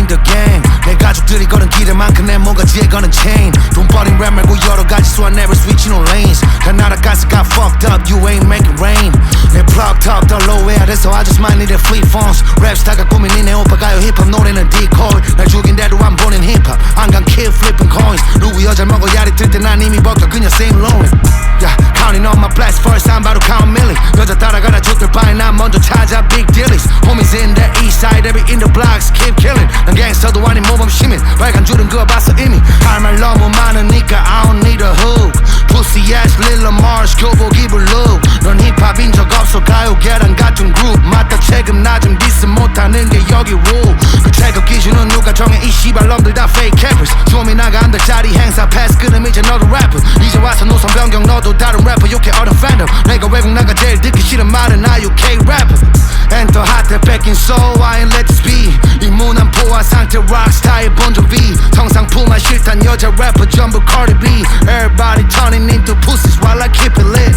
in the game. 내 가족들이 걸은 길에만큼 내 모가지에 거는 chain. 돈버린 랩 말고 여러가지 so I never switch no lanes. 다 나라가서 got fucked up, you ain't make it rain. 내 plugged up, 더 low-에 돼서 I just might need a flip phones. 랩스타가 고민이 내 오빠 가요 힙합 노래는 decoy. 날 죽인데도 안 보낸 힙합 안간 kill flipping coins. 누구 여자를 먹어 야리 들 때 난 이미 벗겨 그냥 Saint Laurent. Yeah, counting on my blast first I'm about to count million. 여자 따라가라 죽을 바에 난 먼저 찾아 big dealies. Homies in the east side, every in the blocks keep killing. 난 gangster도 아닌 모범 시민 빨간 줄은 그어봤어 이미. 할 말 너무 많으니까 I don't need a hook. Pussy ass LILNXXTBEATZ 교복 입을 look. 넌 힙합인 적 없어 가요계랑 같은 그룹. 맞다 책임 낮은 디스 못하는 게 여기 rule. 그 체급 기준은 누가 정해 이 씨발놈들 다 fake cappers. 좀이 나가 한 달짜리 행사 패스 그럼 이제 너도 래퍼. 이제 와서 노선 변경 너도 다른 래퍼 욕해 얻은 팬덤. 내가 외국 나가 제일 듣기 싫은 말은 나 UK 래퍼. 엔터 핫해 뺏긴 soul I ain't let this be. 이 문안 포화 상태 락스타일 본조비. 정상품만 싫단 여자 래퍼 전부 Cardi B. Everybody turning into pussies while I keep it lit.